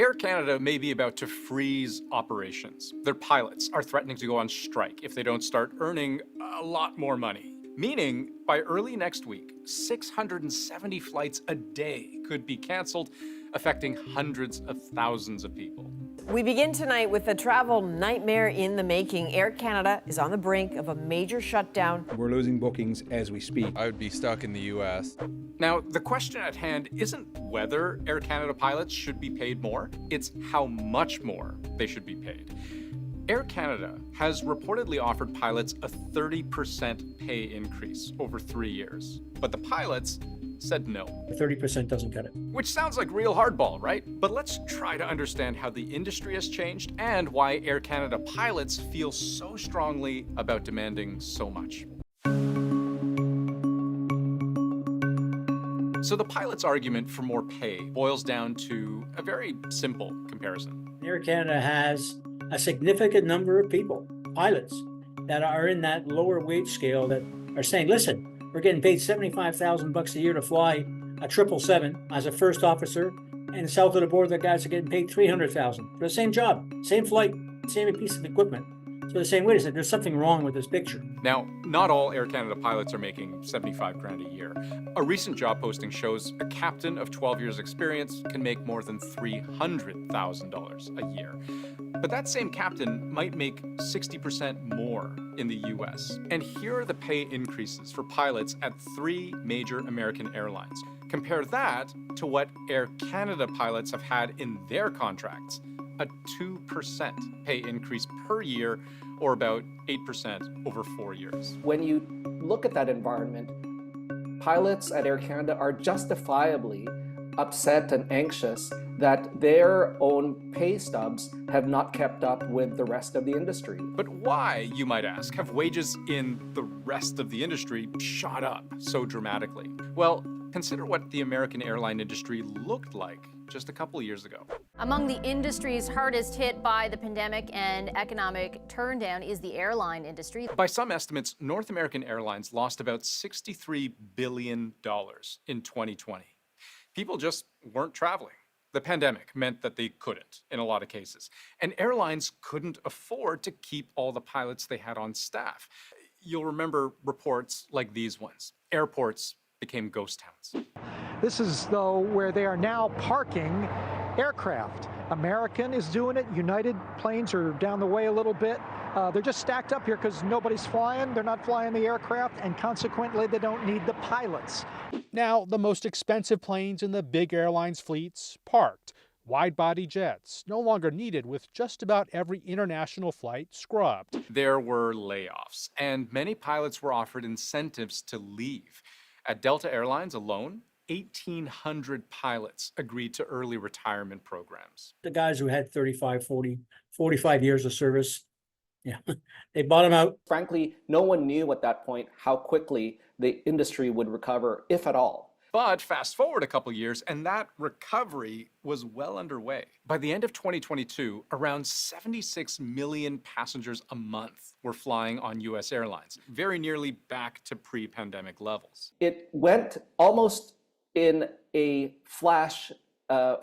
Air Canada may be about to freeze operations. Their pilots are threatening to go on strike if they don't start earning a lot more money. Meaning, by early next week, 670 flights a day could be canceled, affecting hundreds of thousands of people. We begin tonight with a travel nightmare in the making. Air Canada is on the brink of a major shutdown. We're losing bookings as we speak. I would be stuck in the U.S. Now, the question at hand isn't whether Air Canada pilots should be paid more, it's how much more they should be paid. Air Canada has reportedly offered pilots a 30% pay increase over 3 years, but the pilots said no. 30% doesn't cut it. Which sounds like real hardball, right? But let's try to understand how the industry has changed and why Air Canada pilots feel so strongly about demanding so much. So the pilots' argument for more pay boils down to a very simple comparison. Air Canada has a significant number of people, pilots, that are in that lower wage scale that are saying, listen, we're getting paid $75,000 a year to fly a 777 as a first officer, and south of the border, the guys are getting paid $300,000 for the same job, same flight, same piece of equipment. So they're saying, wait a second, there's something wrong with this picture. Now, not all Air Canada pilots are making 75 grand a year. A recent job posting shows a captain of 12 years experience can make more than $300,000 a year. But that same captain might make 60% more in the US. And here are the pay increases for pilots at 3 major American airlines. Compare that to what Air Canada pilots have had in their contracts, a 2% pay increase per year, or about 8% over 4 years. When you look at that environment, pilots at Air Canada are justifiably upset and anxious that their own pay stubs have not kept up with the rest of the industry. But why, you might ask, have wages in the rest of the industry shot up so dramatically? Well, consider what the American airline industry looked like just a couple of years ago. Among the industries hardest hit by the pandemic and economic turndown is the airline industry. By some estimates, North American Airlines lost about $63 billion in 2020. People just weren't traveling. The pandemic meant that they couldn't in a lot of cases. And airlines couldn't afford to keep all the pilots they had on staff. You'll remember reports like these ones. Airports became ghost towns. This is, though, where they are now parking aircraft. American is doing it. United planes are down the way a little bit. They're just stacked up here because nobody's flying. They're not flying the aircraft, and consequently, they don't need the pilots. Now, the most expensive planes in the big airlines fleets parked. Wide-body jets, no longer needed with just about every international flight scrubbed. There were layoffs, and many pilots were offered incentives to leave. At Delta Airlines alone, 1,800 pilots agreed to early retirement programs. The guys who had 35, 40, 45 years of service, yeah, they bought them out. Frankly, no one knew at that point how quickly the industry would recover, if at all. But fast forward a couple years, and that recovery was well underway. By the end of 2022, around 76 million passengers a month were flying on U.S. airlines, very nearly back to pre-pandemic levels. It went almost in a flash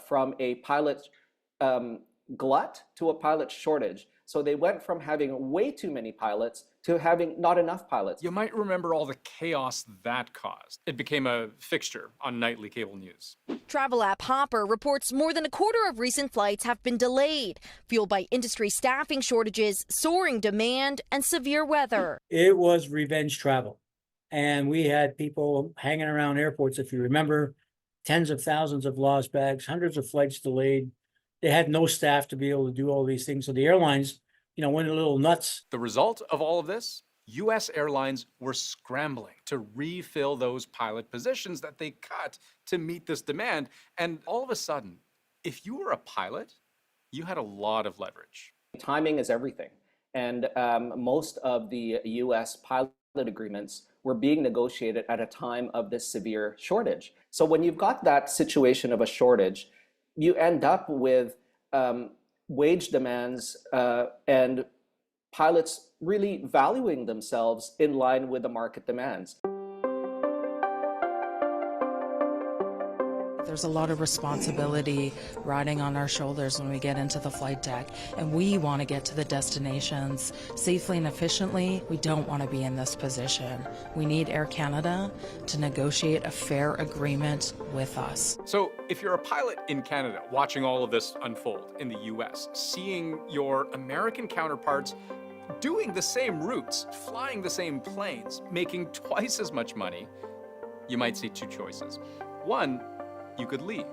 from a pilot glut to a pilot shortage. So they went from having way too many pilots to having not enough pilots. You might remember all the chaos that caused. It became a fixture on nightly cable news. Travel app Hopper reports more than a quarter of recent flights have been delayed, fueled by industry staffing shortages, soaring demand, and severe weather. It was revenge travel. And we had people hanging around airports, if you remember, tens of thousands of lost bags, hundreds of flights delayed. They had no staff to be able to do all these things. So the airlines, went a little nuts. The result of all of this? U.S. airlines were scrambling to refill those pilot positions that they cut to meet this demand. And all of a sudden, if you were a pilot, you had a lot of leverage. Timing is everything. And most of the U.S. pilot agreements were being negotiated at a time of this severe shortage. So when you've got that situation of a shortage, you end up with wage demands and pilots really valuing themselves in line with the market demands. There's a lot of responsibility riding on our shoulders when we get into the flight deck, and we want to get to the destinations safely and efficiently. We don't want to be in this position. We need Air Canada to negotiate a fair agreement with us. So if you're a pilot in Canada watching all of this unfold in the US, seeing your American counterparts doing the same routes, flying the same planes, making twice as much money, you might see two choices. One, you could leave.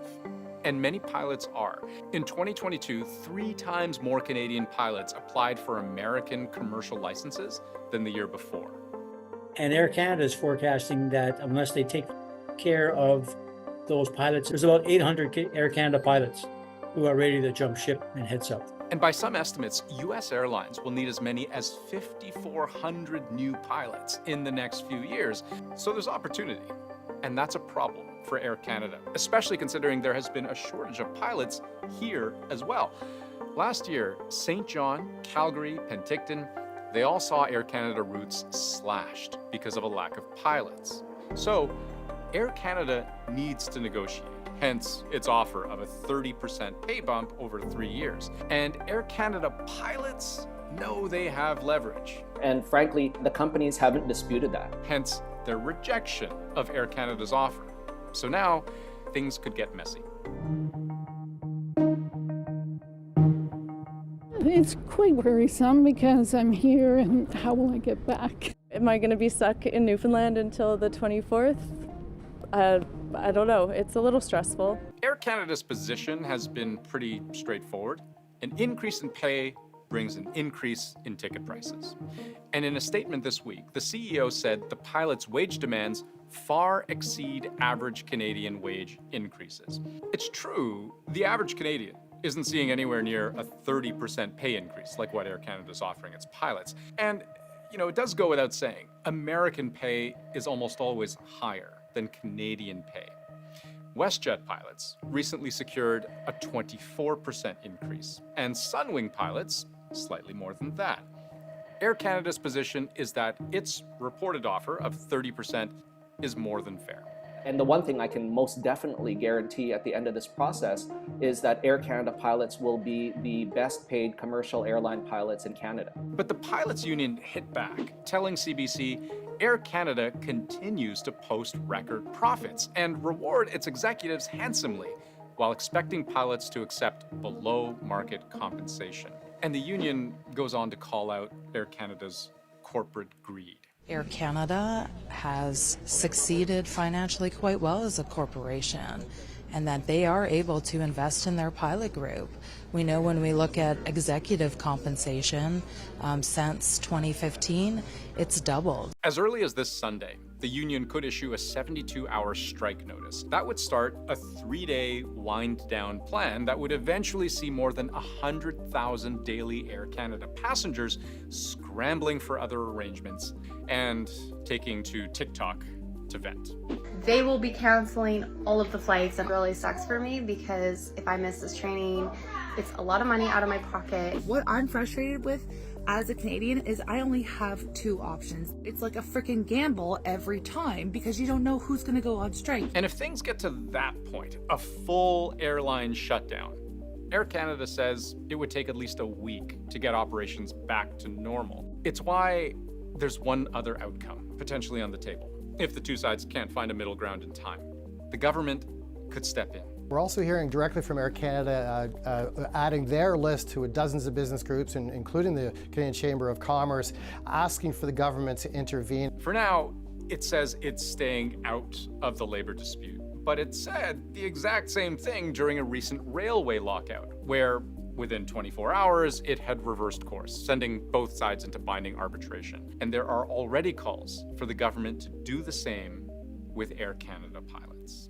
And many pilots are. In 2022, 3 times more Canadian pilots applied for American commercial licenses than the year before. And Air Canada is forecasting that unless they take care of those pilots, there's about 800 Air Canada pilots who are ready to jump ship and head south. And by some estimates, US airlines will need as many as 5,400 new pilots in the next few years. So there's opportunity. And that's a problem for Air Canada, especially considering there has been a shortage of pilots here as well. Last year, St. John, Calgary, Penticton, they all saw Air Canada routes slashed because of a lack of pilots. So Air Canada needs to negotiate, hence its offer of a 30% pay bump over 3 years. And Air Canada pilots know they have leverage. And frankly, the companies haven't disputed that. Hence their rejection of Air Canada's offer. So now things could get messy. It's quite worrisome because I'm here and how will I get back? Am I going to be stuck in Newfoundland until the 24th? I don't know. It's a little stressful. Air Canada's position has been pretty straightforward. An increase in pay brings an increase in ticket prices. And in a statement this week, the CEO said the pilots' wage demands far exceed average Canadian wage increases. It's true, the average Canadian isn't seeing anywhere near a 30% pay increase like what Air Canada is offering its pilots. And, it does go without saying, American pay is almost always higher than Canadian pay. WestJet pilots recently secured a 24% increase, and Sunwing pilots slightly more than that. Air Canada's position is that its reported offer of 30% is more than fair. And the one thing I can most definitely guarantee at the end of this process is that Air Canada pilots will be the best paid commercial airline pilots in Canada. But the pilots union hit back, telling CBC Air Canada continues to post record profits and reward its executives handsomely while expecting pilots to accept below market compensation. And the union goes on to call out Air Canada's corporate greed. Air Canada has succeeded financially quite well as a corporation, and that they are able to invest in their pilot group. We know when we look at executive compensation since 2015, it's doubled. As early as this Sunday, the union could issue a 72-hour strike notice. That would start a 3-day wind-down plan that would eventually see more than 100,000 daily Air Canada passengers scrambling for other arrangements and taking to TikTok to vent. They will be canceling all of the flights. That really sucks for me because if I miss this training, it's a lot of money out of my pocket. What I'm frustrated with as a Canadian is I only have 2 options. It's like a freaking gamble every time because you don't know who's going to go on strike. And if things get to that point, a full airline shutdown, Air Canada says it would take at least a week to get operations back to normal. It's why there's one other outcome potentially on the table. If the two sides can't find a middle ground in time, the government could step in. We're also hearing directly from Air Canada adding their list to dozens of business groups, including the Canadian Chamber of Commerce, asking for the government to intervene. For now, it says it's staying out of the labor dispute, but it said the exact same thing during a recent railway lockout, where within 24 hours, it had reversed course, sending both sides into binding arbitration. And there are already calls for the government to do the same with Air Canada pilots.